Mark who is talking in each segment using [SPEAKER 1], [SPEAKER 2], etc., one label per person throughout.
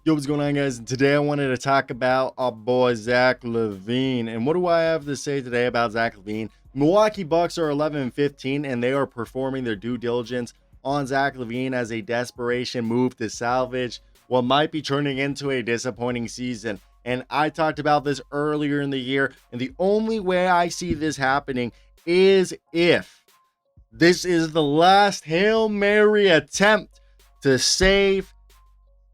[SPEAKER 1] Yo, what's going on, guys? And today I wanted to talk about our boy Zach LaVine. And what do I have to say today about Zach LaVine? Milwaukee Bucks are 11-15, and they are performing their due diligence on Zach LaVine as a desperation move to salvage what might be turning into a disappointing season. And I talked about this earlier in the year, and the only way I see this happening is if this is the last Hail Mary attempt to save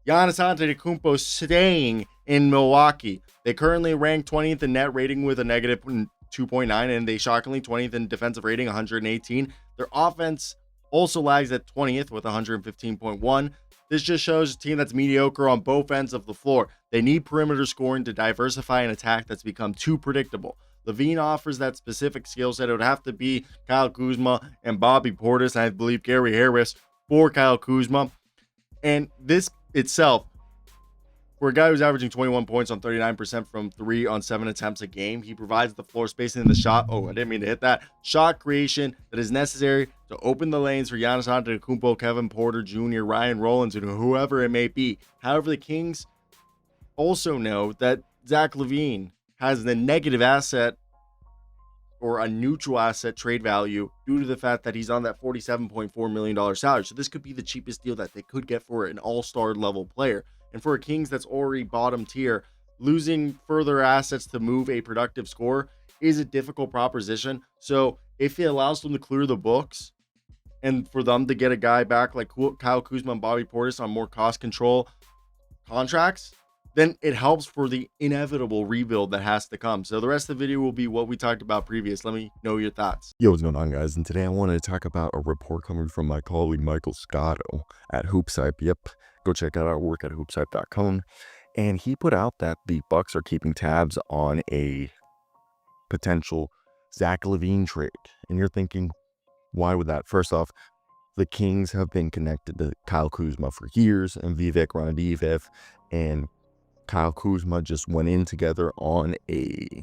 [SPEAKER 1] Giannis Antetokounmpo staying in Milwaukee. They currently rank 20th in net rating with a negative 2.9, and they shockingly 20th in defensive rating, 118. Their offense also lags at 20th with 115.1. This just shows a team that's mediocre on both ends of the floor. They need perimeter scoring to diversify an attack that's become too predictable. LaVine offers that specific skill set. It would have to be Kyle Kuzma and Bobby Portis, and I believe Gary Harris for Kyle Kuzma. And this itself, for a guy who's averaging 21 points on 39% from three on 7 attempts a game, he provides the floor spacing in the shot. Oh, I didn't mean to hit that. Shot creation that is necessary to open the lanes for Giannis Antetokounmpo, Kevin Porter Jr., Ryan Rollins, and whoever it may be. However, the Kings also know that Zach LaVine has the negative asset or a neutral asset trade value due to the fact that he's on that $47.4 million salary. So this could be the cheapest deal that they could get for an all-star level player. And for a Kings that's already bottom tier, losing further assets to move a productive score is a difficult proposition. So if it allows them to clear the books and for them to get a guy back like Kyle Kuzma and Bobby Portis on more cost control contracts, then it helps for the inevitable rebuild that has to come. So the rest of the video will be what we talked about previous. Let me know your thoughts.
[SPEAKER 2] Yo, what's going on, guys? And today I wanted to talk about a report coming from my colleague Michael Scotto at HoopsHype. Yep, go check out our work at hoopshype.com. And he put out that the Bucks are keeping tabs on a potential Zach LaVine trade. And you're thinking, why would that? First off, the Kings have been connected to Kyle Kuzma for years, and Vivek Ranadivev and Kyle Kuzma just went in together on a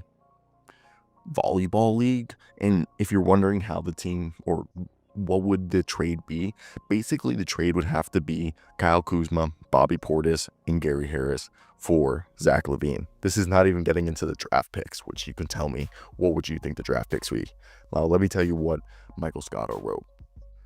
[SPEAKER 2] volleyball league. And if you're wondering how the team or what would the trade be, basically the trade would have to be Kyle Kuzma, Bobby Portis, and Gary Harris for Zach LaVine. This is not even getting into the draft picks, which you can tell me, what would you think the draft picks would be? Now, let me tell you what Michael Scotto wrote.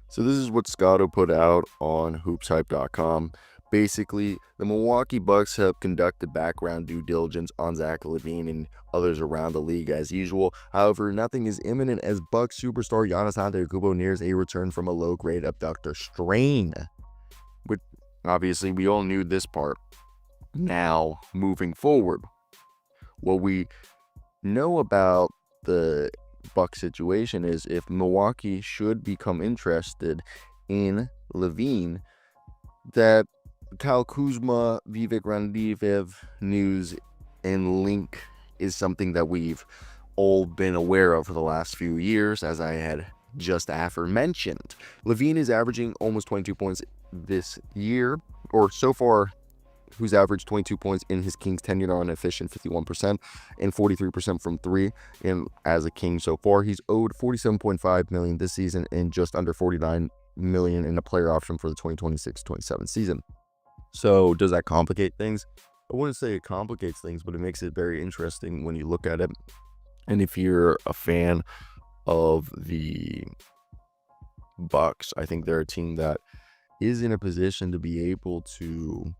[SPEAKER 2] So this is what Scotto put out on hoopshype.com. Basically, the Milwaukee Bucks have conducted background due diligence on Zach LaVine and others around the league as usual. However, nothing is imminent as Bucks superstar Giannis Antetokounmpo nears a return from a low-grade abductor strain. But obviously, we all knew this part. Now, moving forward, what we know about the Bucks situation is if Milwaukee should become interested in LaVine, that Kyle Kuzma, Vivek Ranadivev news and link is something that we've all been aware of for the last few years, as I had just aforementioned. LaVine is averaging almost 22 points this year, or so far, who's averaged 22 points in his Kings tenure on efficient 51% and 43% from three. And as a King so far, he's owed $47.5 million this season and just under $49 million in a player option for the 2026-27 season. So does that complicate things? I wouldn't say it complicates things, but it makes it very interesting when you look at it. And if you're a fan of the Bucks, I think they're a team that is in a position to be able to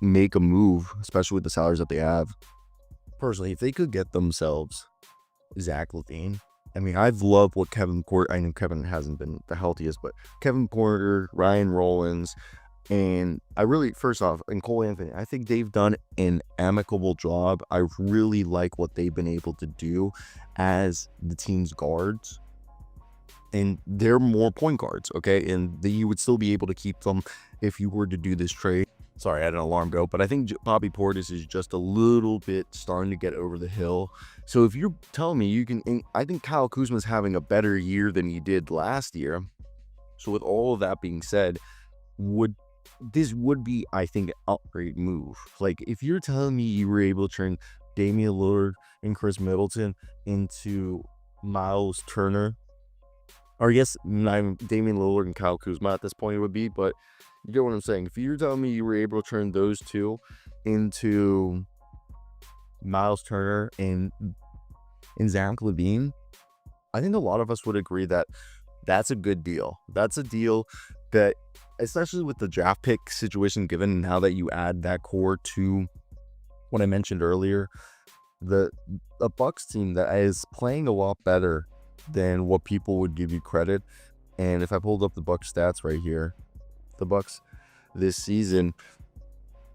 [SPEAKER 2] make a move, especially with the salaries that they have. Personally, if they could get themselves Zach LaVine, I mean, I've loved what Kevin Porter, I know Kevin hasn't been the healthiest, but Kevin Porter, Ryan Rollins, and I really, first off, and Cole Anthony, I think they've done an amicable job. I really like what they've been able to do as the team's guards. And they're more point guards, okay? And you would still be able to keep them if you were to do this trade. Sorry, I had an alarm go, but I think Bobby Portis is just a little bit starting to get over the hill. So if you're telling me you can, I think Kyle Kuzma's having a better year than he did last year. So with all of that being said, this would be, I think, an upgrade move. Like, if you're telling me you were able to turn Damian Lillard and Chris Middleton into Miles Turner, or yes, Damian Lillard and Kyle Kuzma at this point it would be, but You get what I'm saying? If you're telling me you were able to turn those two into Miles Turner and Zach LaVine, I think a lot of us would agree that that's a good deal. That's a deal that, especially with the draft pick situation, given now that you add that core to what I mentioned earlier, the Bucks team that is playing a lot better than what people would give you credit. And if I pulled up the Bucks stats right here, the Bucks this season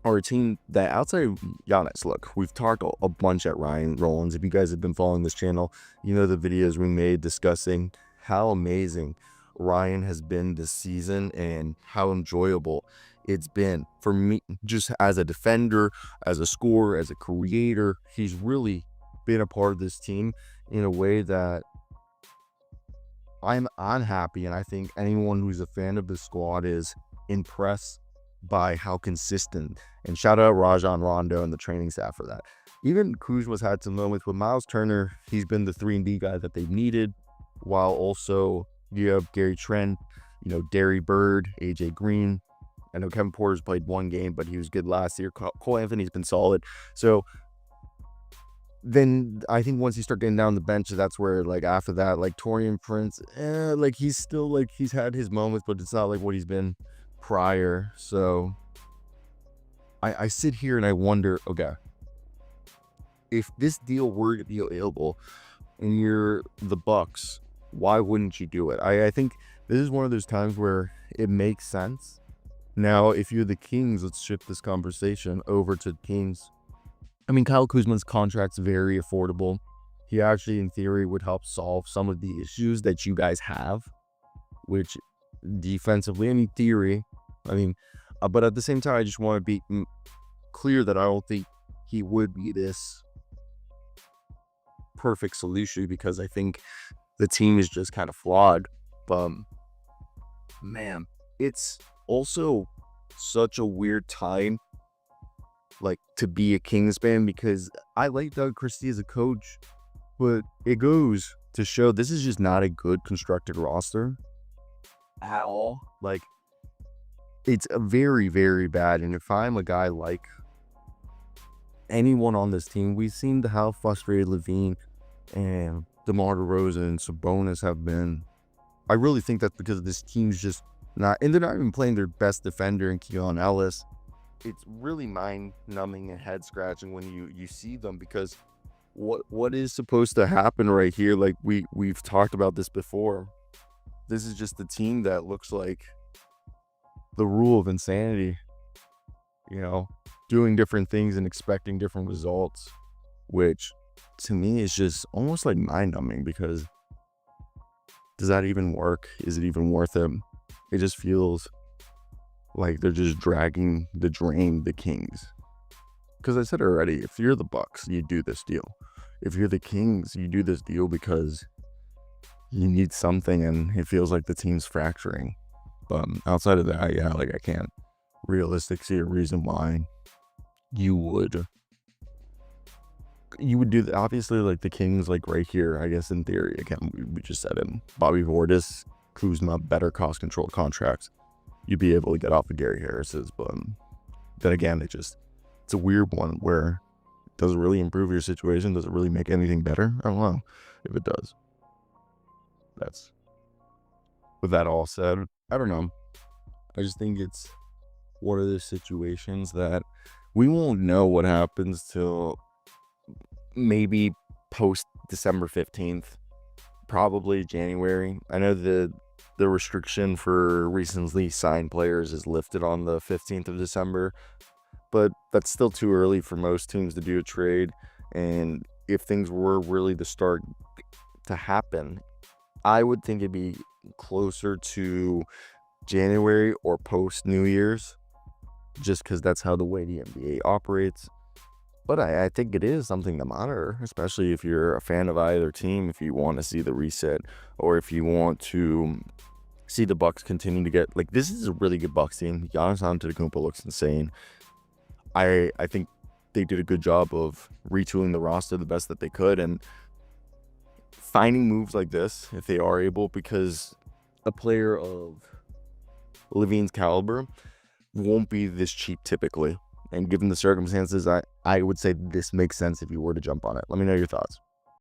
[SPEAKER 2] are a team that, outside of Giannis, look, we've talked a bunch at Ryan Rollins. If you guys have been following this channel, you know the videos we made discussing how amazing Ryan has been this season and how enjoyable it's been for me, just as a defender, as a scorer, as a creator. He's really been a part of this team in a way that I'm unhappy, and I think anyone who's a fan of the squad is impressed by how consistent. And shout out Rajon Rondo and the training staff for that. Even Kuzma's had some moments with Miles Turner. He's been the 3-and-D guy that they've needed, while also you have Gary Trent, Derry Bird, AJ Green. I know Kevin Porter's played one game, but he was good last year. Cole Anthony's been solid. So then I think once you start getting down the bench, that's where, like, after that, like Taurean Prince, like he's still, like, he's had his moments, but it's not like what he's been prior. So I sit here and I wonder, okay, if this deal were to be available and you're the Bucks, why wouldn't you do it? I think this is one of those times where it makes sense. Now, if you're the Kings, let's shift this conversation over to the Kings. I mean, Kyle Kuzma's contract's very affordable. He actually, in theory, would help solve some of the issues that you guys have, which defensively, and in theory, I mean, but at the same time, I just want to be clear that I don't think he would be this perfect solution, because I think the team is just kind of flawed. But man, it's also such a weird time, like, to be a Kings fan, because I like Doug Christie as a coach, but it goes to show this is just not a good constructed roster at all. Like, it's a very, very bad. And if I'm a guy like anyone on this team, we've seen how frustrated LaVine and DeMar DeRozan and Sabonis have been. I really think that's because this team's just not, and they're not even playing their best defender in Keon Ellis. It's really mind-numbing and head-scratching when you see them, because what is supposed to happen right here, like we've talked about this before, this is just a team that looks like the rule of insanity, doing different things and expecting different results, which to me is just almost like mind-numbing, because does that even work? Is it even worth it? It just feels like they're just dragging the drain, the Kings. Because I said already, if you're the Bucks, you do this deal. If you're the Kings, you do this deal because you need something, and it feels like the team's fracturing. But outside of that, yeah, like, I can't realistically see a reason why you would do that. Obviously, like, the Kings, like, right here, I guess in theory, again, we just said it, Bobby Portis, Kuzma, better cost controlled contracts, you'd be able to get off of Gary Harris's. But then again, it's a weird one where, does it really improve your situation? Does it really make anything better? I don't know if it does. That's, with that all said, I don't know. I just think it's one of those situations that we won't know what happens till maybe post December 15th, probably January. I know the restriction for recently signed players is lifted on the 15th of December, but that's still too early for most teams to do a trade. And if things were really to start to happen, I would think it'd be closer to January or post New Year's, just because that's how the way the NBA operates. But I think it is something to monitor, especially if you're a fan of either team, if you want to see the reset, or if you want to see the Bucks continue to get, like, this is a really good Bucks team. Giannis Antetokounmpo looks insane. I think they did a good job of retooling the roster the best that they could, and finding moves like this, if they are able, because a player of LaVine's caliber, won't be this cheap typically. And given the circumstances, I would say this makes sense if you were to jump on it. Let me know your thoughts.